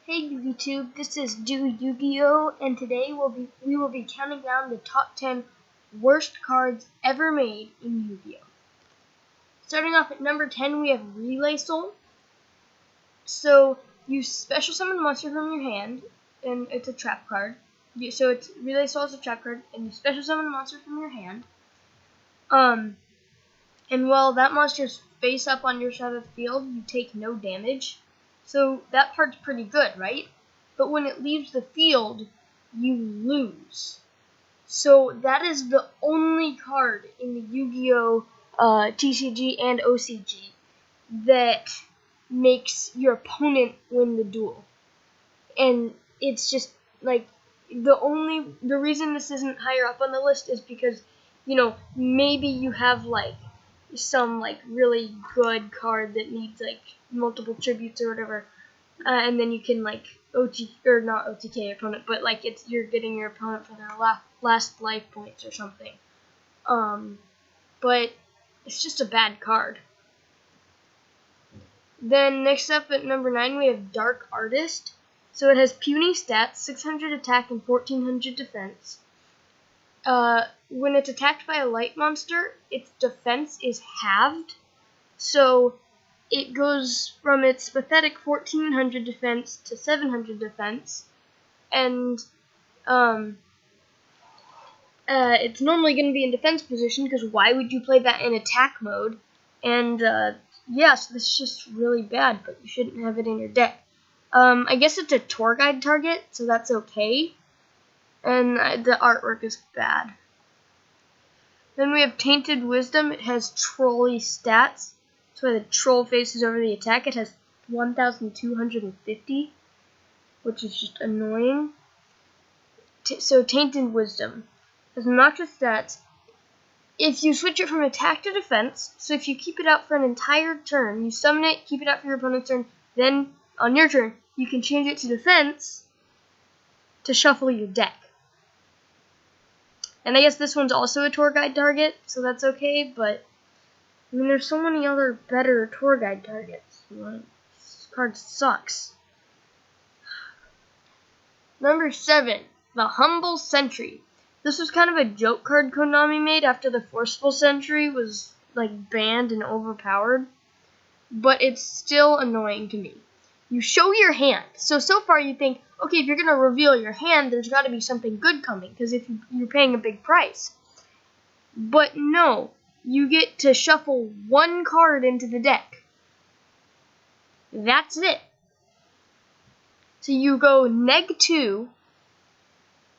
Hey YouTube, this is DoYou-Gi-Oh, and today we will be counting down the top 10 worst cards ever made in Yu-Gi-Oh. Starting off at number 10, we have Relay Soul. So you special summon the monster from your hand, and it's a trap card. So it's Relay Soul is a trap card, and you special summon the monster from your hand. And while that monster's face up on your side of the field, you take no damage. So that part's pretty good, right? But when it leaves the field, you lose. So that is the only card in the Yu-Gi-Oh! TCG and OCG that makes your opponent win the duel. And it's just like the reason this isn't higher up on the list is because, maybe you have some really good card that needs multiple tributes or whatever, and then you can not OTK your opponent, but you're getting your opponent for their last life points or something. But it's just a bad card. Then next up at number 9 we have Dark Artist. So it has puny stats, 600 attack and 1400 defense. When it's attacked by a light monster, its defense is halved. So it goes from its pathetic 1400 defense to 700 defense. And it's normally going to be in defense position, because why would you play that in attack mode? And yes, this is just really bad, but you shouldn't have it in your deck. I guess it's a tour guide target, so that's okay. And the artwork is bad. Then we have Tainted Wisdom. It has trolley stats. So when the troll faces over the attack, it has 1,250, which is just annoying. So Tainted Wisdom has obnoxious stats. If you switch it from attack to defense, so if you keep it out for an entire turn, you summon it, keep it out for your opponent's turn, then on your turn, you can change it to defense to shuffle your deck. And I guess this one's also a tour guide target, so that's okay, but I mean, there's so many other better tour guide targets. This card sucks. Number 7, the Humble Sentry. This was kind of a joke card Konami made after the Forceful Sentry was banned and overpowered, but it's still annoying to me. You show your hand. So far you think, okay, if you're going to reveal your hand, there's got to be something good coming, because if you're paying a big price. But no, you get to shuffle one card into the deck. That's it. So you go -2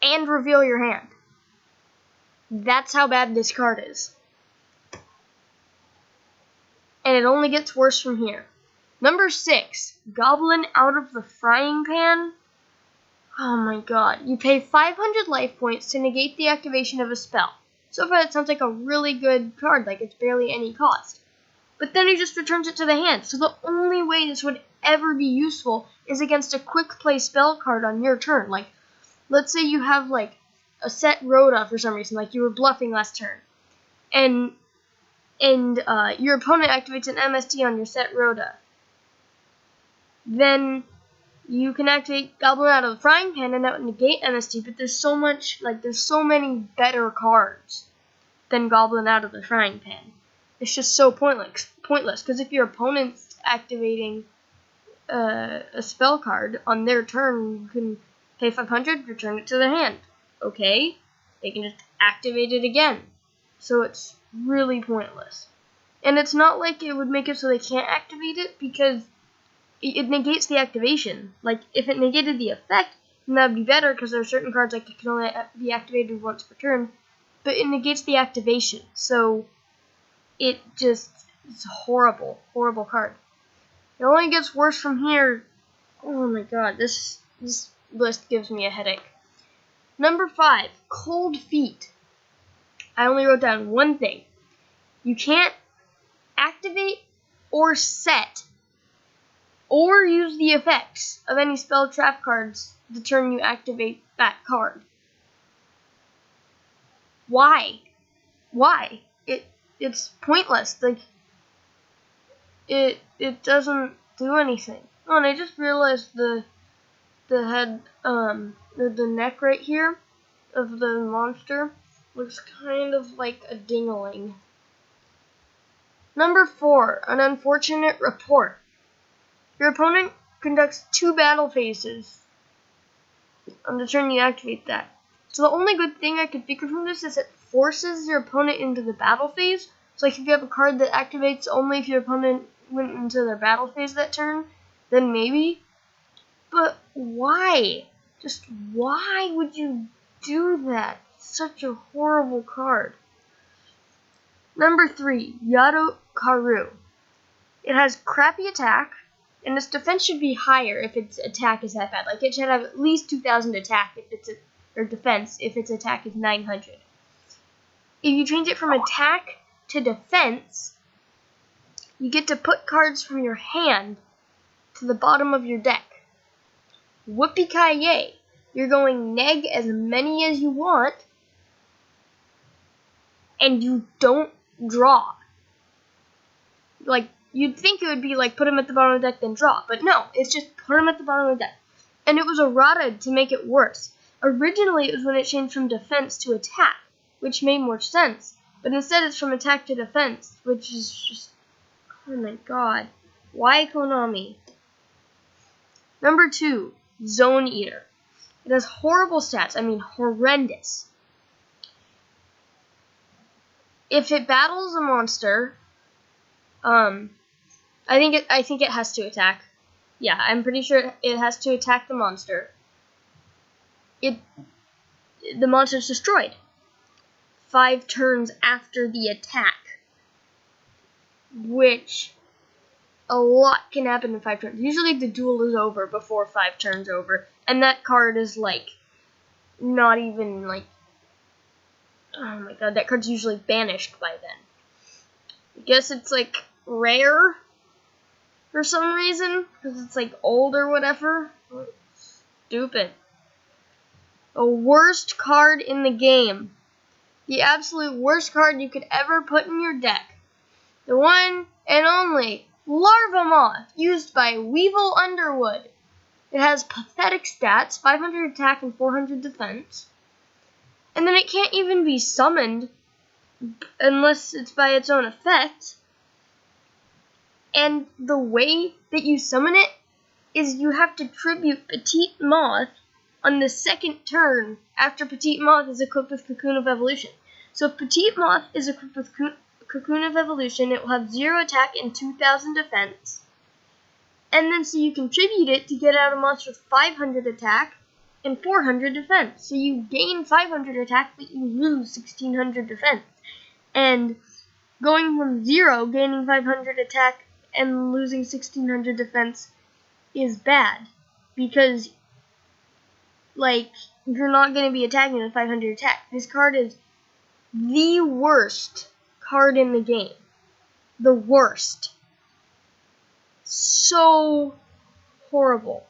and reveal your hand. That's how bad this card is. And it only gets worse from here. Number 6, Goblin Out of the Frying Pan. Oh my god. You pay 500 life points to negate the activation of a spell. So far that sounds like a really good card, it's barely any cost. But then he just returns it to the hand. So the only way this would ever be useful is against a quick play spell card on your turn. Let's say you have a set Rhoda for some reason, you were bluffing last turn. And your opponent activates an MST on your set Rhoda. Then you can activate Goblin Out of the Frying Pan, and that would negate MST, but there's so many better cards than Goblin Out of the Frying Pan. It's just so pointless, because if your opponent's activating a spell card on their turn, you can pay 500, return it to their hand. Okay, they can just activate it again. So it's really pointless. And it's not like it would make it so they can't activate it, because it negates the activation. If it negated the effect, then that would be better, because there are certain cards that can only be activated once per turn, but it negates the activation. So it's a horrible, horrible card. It only gets worse from here. Oh my god, this list gives me a headache. Number 5, Cold Feet. I only wrote down one thing. You can't activate or set or use the effects of any spell trap cards the turn you activate that card. Why? Why? It's pointless. It doesn't do anything. Oh, and I just realized the the head, the neck right here of the monster looks kind of like a dingling. Number 4, an unfortunate report. Your opponent conducts 2 battle phases. On the turn you activate that. So the only good thing I could figure from this is it forces your opponent into the battle phase. So like if you have a card that activates only if your opponent went into their battle phase that turn, then maybe. But why? Just why would you do that? Such a horrible card. Number 3, Yugioh. It has crappy attack, and its defense should be higher if its attack is that bad. Like it should have at least 2,000 attack if it's or defense if its attack is 900. If you change it from attack to defense, you get to put cards from your hand to the bottom of your deck. Whoopee-ki-yay! You're going neg as many as you want, and you don't draw. Like, you'd think it would be like put them at the bottom of the deck then draw, but no, it's just put them at the bottom of the deck. And it was errata to make it worse. Originally, it was when it changed from defense to attack, which made more sense. But instead, it's from attack to defense, which is just, oh my god. Why Konami? Number 2, Zone Eater. It has horrible stats. I mean, horrendous. If it battles a monster, I think it has to attack. Yeah, I'm pretty sure it has to attack the monster. The monster's destroyed 5 turns after the attack, which a lot can happen in 5 turns. Usually the duel is over before 5 turns over, and that card is like not even like, oh my god, that card's usually banished by then. I guess it's like rare for some reason because it's like old or whatever. Stupid. The worst card in the game. The absolute worst card you could ever put in your deck. The one and only Larva Moth, used by Weevil Underwood. It has pathetic stats, 500 attack and 400 defense. And then it can't even be summoned unless it's by its own effect. And the way that you summon it is you have to tribute Petite Moth on the second turn after Petite Moth is equipped with Cocoon of Evolution. So if Petite Moth is equipped with Cocoon of Evolution, it will have 0 attack and 2,000 defense. And then so you can tribute it to get out a monster with 500 attack and 400 defense. So you gain 500 attack, but you lose 1,600 defense. And going from 0, gaining 500 attack, and losing 1,600 defense is bad. Because, like, you're not going to be attacking with 500 attack. This card is the worst card in the game. The worst. So horrible.